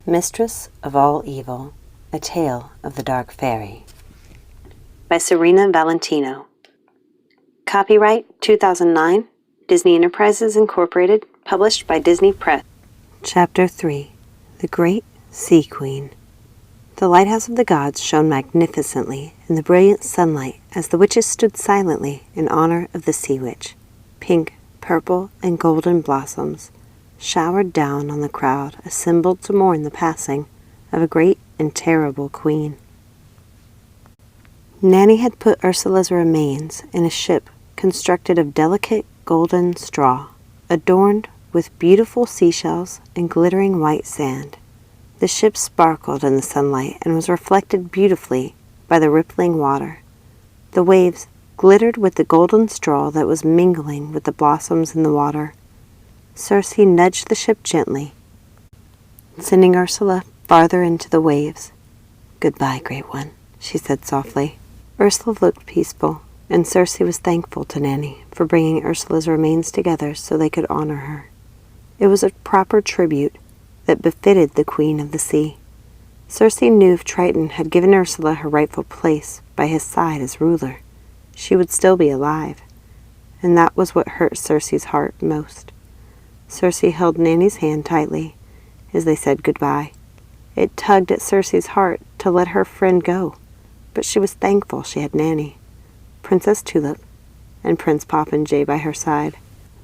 Mistress of All Evil, A Tale of the Dark Fairy by Serena Valentino. Copyright 2009, Disney Enterprises Incorporated, published by Disney Press. Chapter 3. The Great Sea Queen. The lighthouse of the gods shone magnificently in the brilliant sunlight as the witches stood silently in honor of the sea witch. Pink, purple, and golden blossoms showered down on the crowd assembled to mourn the passing of a great and terrible queen. Nanny had put Ursula's remains in a ship constructed of delicate golden straw, adorned with beautiful seashells and glittering white sand. The ship sparkled in the sunlight and was reflected beautifully by the rippling water. The waves glittered with the golden straw that was mingling with the blossoms in the water. Circe nudged the ship gently, sending Ursula farther into the waves. "Goodbye, Great One," she said softly. Ursula looked peaceful, and Circe was thankful to Nanny for bringing Ursula's remains together so they could honor her. It was a proper tribute that befitted the Queen of the Sea. Circe knew if Triton had given Ursula her rightful place by his side as ruler, she would still be alive, and that was what hurt Circe's heart most. Circe held Nanny's hand tightly as they said goodbye. It tugged at Circe's heart to let her friend go, but she was thankful she had Nanny, Princess Tulip, and Prince Popinjay by her side.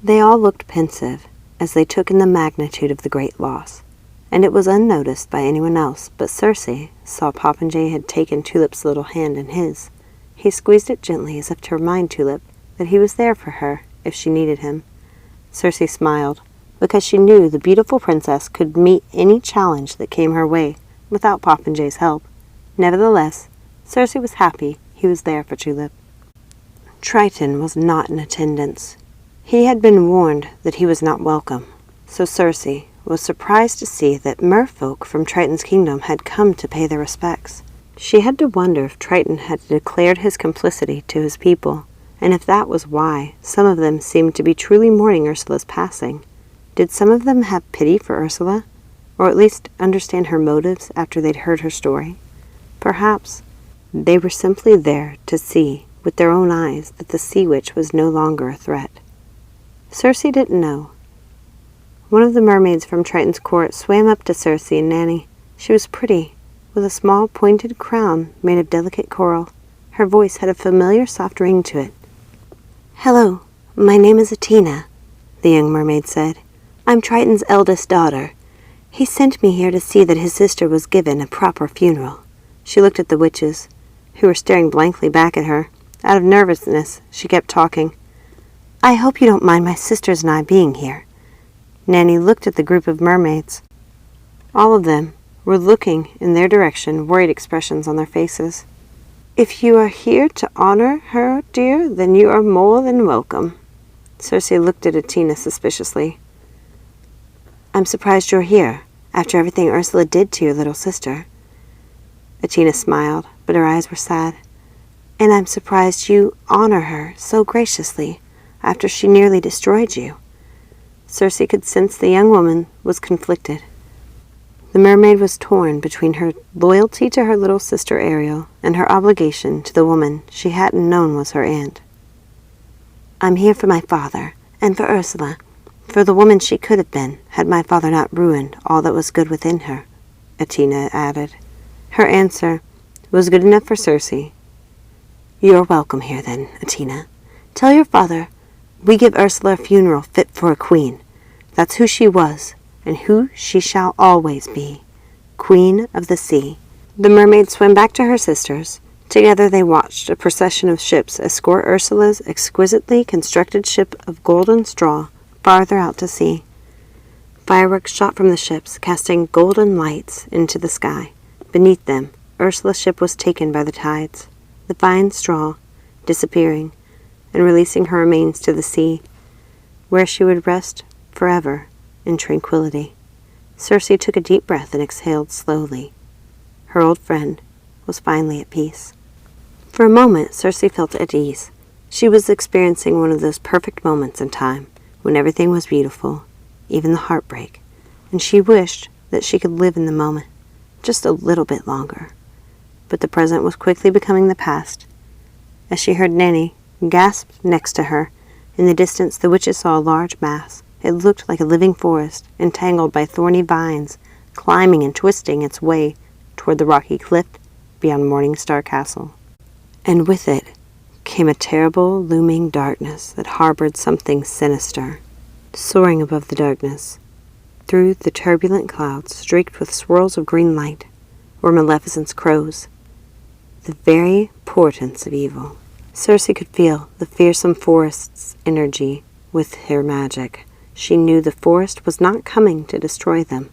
They all looked pensive as they took in the magnitude of the great loss, and it was unnoticed by anyone else, but Circe saw Popinjay had taken Tulip's little hand in his. He squeezed it gently as if to remind Tulip that he was there for her if she needed him. Circe smiled, because she knew the beautiful princess could meet any challenge that came her way without Popinjay's help. Nevertheless, Circe was happy he was there for Tulip. Triton was not in attendance. He had been warned that he was not welcome, so Circe was surprised to see that merfolk from Triton's kingdom had come to pay their respects. She had to wonder if Triton had declared his complicity to his people, and if that was why some of them seemed to be truly mourning Ursula's passing. Did some of them have pity for Ursula, or at least understand her motives after they'd heard her story? Perhaps they were simply there to see with their own eyes that the sea witch was no longer a threat. Circe didn't know. One of the mermaids from Triton's court swam up to Circe and Nanny. She was pretty, with a small pointed crown made of delicate coral. Her voice had a familiar soft ring to it. "Hello, my name is Athena," the young mermaid said. "I'm Triton's eldest daughter. He sent me here to see that his sister was given a proper funeral." She looked at the witches, who were staring blankly back at her. Out of nervousness, she kept talking. "I hope you don't mind my sisters and I being here." Nanny looked at the group of mermaids. All of them were looking in their direction, worried expressions on their faces. "If you are here to honor her, dear, then you are more than welcome." Circe looked at Athena suspiciously. "I'm surprised you're here, after everything Ursula did to your little sister." Athena smiled, but her eyes were sad. "And I'm surprised you honor her so graciously, after she nearly destroyed you." Circe could sense the young woman was conflicted. The mermaid was torn between her loyalty to her little sister Ariel and her obligation to the woman she hadn't known was her aunt. "I'm here for my father, and for Ursula, for the woman she could have been, had my father not ruined all that was good within her," Athena added. Her answer was good enough for Circe. "You're welcome here, then, Athena. Tell your father we give Ursula a funeral fit for a queen. That's who she was, and who she shall always be, Queen of the Sea." The mermaid swam back to her sisters. Together they watched a procession of ships escort Ursula's exquisitely constructed ship of golden straw farther out to sea. Fireworks shot from the ships, casting golden lights into the sky. Beneath them, Ursula's ship was taken by the tides, the fine straw disappearing and releasing her remains to the sea, where she would rest forever in tranquility. Circe took a deep breath and exhaled slowly. Her old friend was finally at peace. For a moment, Circe felt at ease. She was experiencing one of those perfect moments in time when everything was beautiful, even the heartbreak, and she wished that she could live in the moment, just a little bit longer. But the present was quickly becoming the past. As she heard Nanny gasp next to her, in the distance the witches saw a large mass. It looked like a living forest, entangled by thorny vines, climbing and twisting its way toward the rocky cliff beyond Morningstar Castle. And with it came a terrible, looming darkness that harbored something sinister. Soaring above the darkness, through the turbulent clouds streaked with swirls of green light, were Maleficent's crows, the very portents of evil. Circe could feel the fearsome forest's energy with her magic. She knew the forest was not coming to destroy them.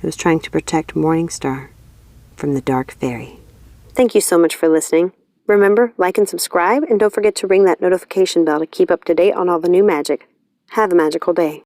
It was trying to protect Morningstar from the dark fairy. Thank you so much for listening. Remember, like and subscribe, and don't forget to ring that notification bell to keep up to date on all the new magic. Have a magical day.